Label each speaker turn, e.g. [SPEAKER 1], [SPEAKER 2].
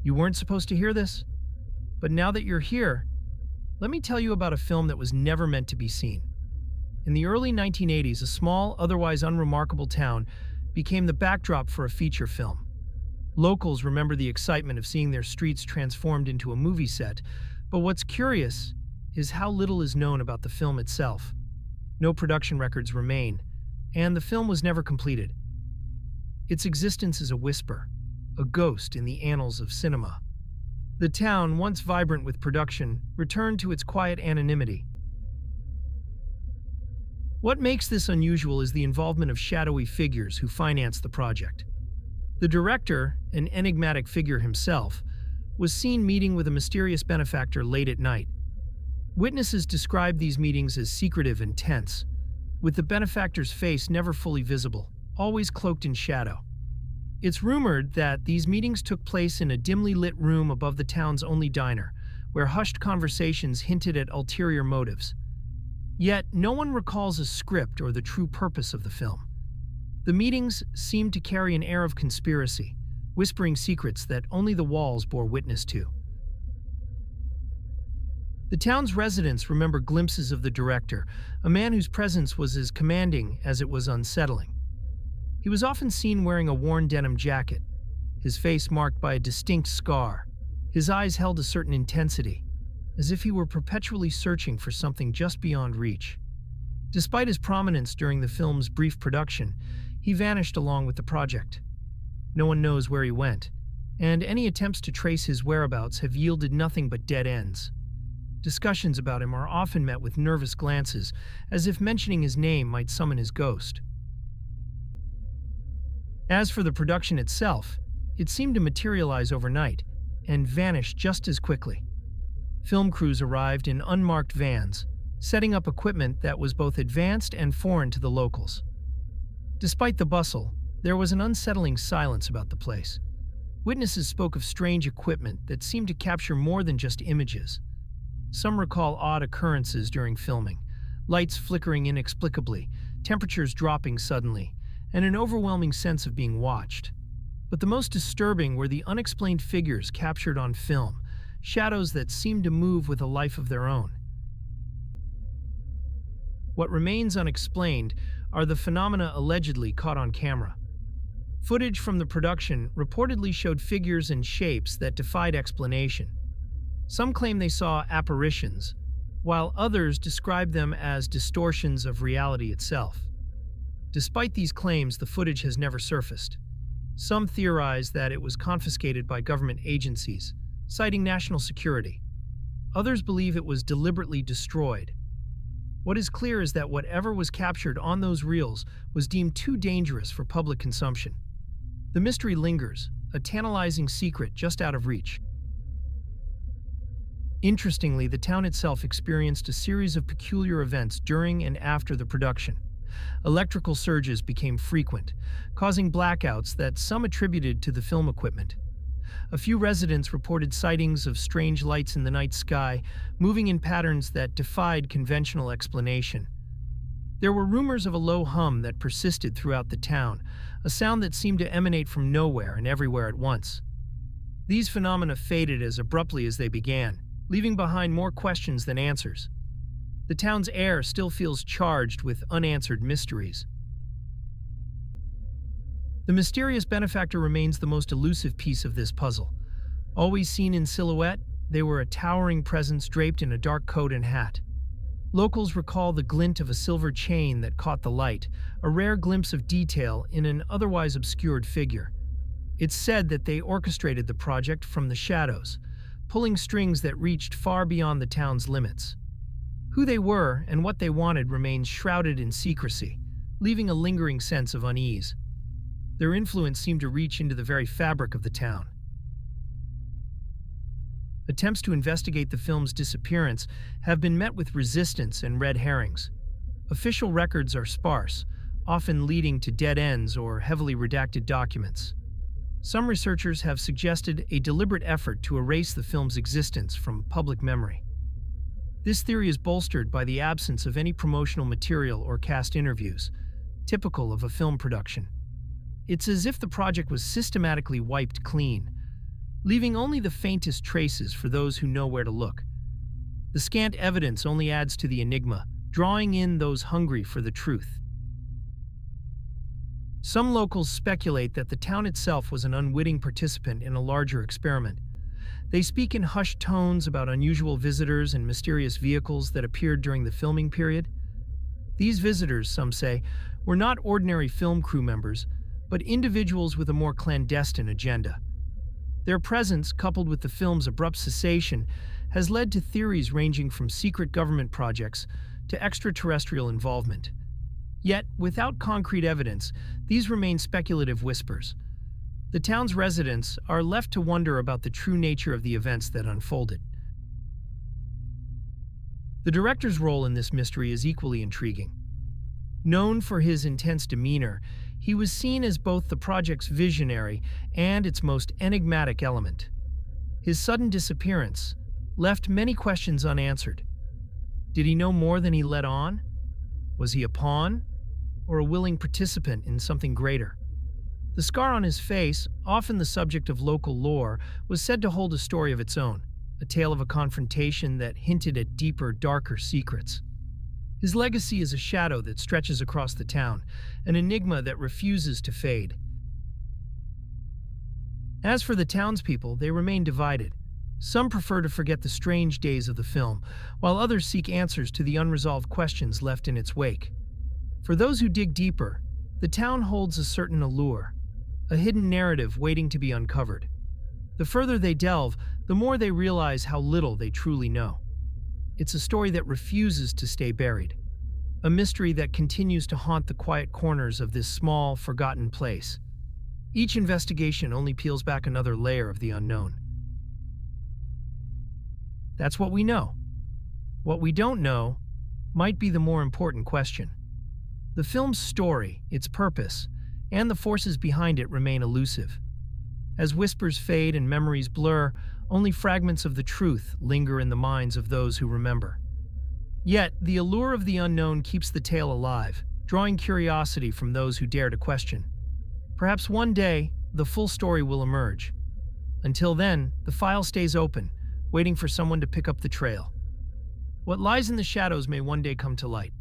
[SPEAKER 1] You weren't supposed to hear this? But now that you're here, let me tell you about a film that was never meant to be seen. In the early 1980s, a small, otherwise unremarkable town became the backdrop for a feature film. Locals remember the excitement of seeing their streets transformed into a movie set, but what's curious is how little is known about the film itself. No production records remain, and the film was never completed. Its existence is a whisper, a ghost in the annals of cinema. The town, once vibrant with production, returned to its quiet anonymity. What makes this unusual is the involvement of shadowy figures who financed the project. The director, an enigmatic figure himself, was seen meeting with a mysterious benefactor late at night. Witnesses described these meetings as secretive and tense, with the benefactor's face never fully visible, always cloaked in shadow. It's rumored that these meetings took place in a dimly lit room above the town's only diner, where hushed conversations hinted at ulterior motives. Yet, no one recalls a script or the true purpose of the film. The meetings seemed to carry an air of conspiracy, whispering secrets that only the walls bore witness to. The town's residents remember glimpses of the director, a man whose presence was as commanding as it was unsettling. He was often seen wearing a worn denim jacket, his face marked by a distinct scar. His eyes held a certain intensity, as if he were perpetually searching for something just beyond reach. Despite his prominence during the film's brief production, he vanished along with the project. No one knows where he went, and any attempts to trace his whereabouts have yielded nothing but dead ends. Discussions about him are often met with nervous glances, as if mentioning his name might summon his ghost. As for the production itself, it seemed to materialize overnight and vanish just as quickly. Film crews arrived in unmarked vans, setting up equipment that was both advanced and foreign to the locals. Despite the bustle, there was an unsettling silence about the place. Witnesses spoke of strange equipment that seemed to capture more than just images. Some recall odd occurrences during filming, lights flickering inexplicably, temperatures dropping suddenly, and an overwhelming sense of being watched. But the most disturbing were the unexplained figures captured on film, shadows that seemed to move with a life of their own. What remains unexplained are the phenomena allegedly caught on camera. Footage from the production reportedly showed figures and shapes that defied explanation. Some claim they saw apparitions, while others describe them as distortions of reality itself. Despite these claims, the footage has never surfaced. Some theorize that it was confiscated by government agencies, citing national security. Others believe it was deliberately destroyed. What is clear is that whatever was captured on those reels was deemed too dangerous for public consumption. The mystery lingers, a tantalizing secret just out of reach. Interestingly, the town itself experienced a series of peculiar events during and after the production. Electrical surges became frequent, causing blackouts that some attributed to the film equipment. A few residents reported sightings of strange lights in the night sky, moving in patterns that defied conventional explanation. There were rumors of a low hum that persisted throughout the town, a sound that seemed to emanate from nowhere and everywhere at once. These phenomena faded as abruptly as they began, leaving behind more questions than answers. The town's air still feels charged with unanswered mysteries. The mysterious benefactor remains the most elusive piece of this puzzle. Always seen in silhouette, they were a towering presence draped in a dark coat and hat. Locals recall the glint of a silver chain that caught the light, a rare glimpse of detail in an otherwise obscured figure. It's said that they orchestrated the project from the shadows, pulling strings that reached far beyond the town's limits. Who they were and what they wanted remains shrouded in secrecy, leaving a lingering sense of unease. Their influence seemed to reach into the very fabric of the town. Attempts to investigate the film's disappearance have been met with resistance and red herrings. Official records are sparse, often leading to dead ends or heavily redacted documents. Some researchers have suggested a deliberate effort to erase the film's existence from public memory. This theory is bolstered by the absence of any promotional material or cast interviews, typical of a film production. It's as if the project was systematically wiped clean. leaving only the faintest traces for those who know where to look. The scant evidence only adds to the enigma, drawing in those hungry for the truth. Some locals speculate that the town itself was an unwitting participant in a larger experiment. They speak in hushed tones about unusual visitors and mysterious vehicles that appeared during the filming period. These visitors, some say, were not ordinary film crew members, but individuals with a more clandestine agenda. Their presence, coupled with the film's abrupt cessation, has led to theories ranging from secret government projects to extraterrestrial involvement. Yet, without concrete evidence, these remain speculative whispers. The town's residents are left to wonder about the true nature of the events that unfolded. The director's role in this mystery is equally intriguing. Known for his intense demeanor, he was seen as both the project's visionary and its most enigmatic element. His sudden disappearance left many questions unanswered. Did he know more than he let on? Was he a pawn, or a willing participant in something greater? The scar on his face, often the subject of local lore, was said to hold a story of its own, a tale of a confrontation that hinted at deeper, darker secrets. His legacy is a shadow that stretches across the town, an enigma that refuses to fade. As for the townspeople, they remain divided. Some prefer to forget the strange days of the film, while others seek answers to the unresolved questions left in its wake. For those who dig deeper, the town holds a certain allure, a hidden narrative waiting to be uncovered. The further they delve, the more they realize how little they truly know. It's a story that refuses to stay buried, a mystery that continues to haunt the quiet corners of this small, forgotten place. Each investigation only peels back another layer of the unknown. That's what we know. What we don't know might be the more important question. The film's story, its purpose, and the forces behind it remain elusive. As whispers fade and memories blur, only fragments of the truth linger in the minds of those who remember. Yet, the allure of the unknown keeps the tale alive, drawing curiosity from those who dare to question. Perhaps one day, the full story will emerge. Until then, the file stays open, waiting for someone to pick up the trail. What lies in the shadows may one day come to light.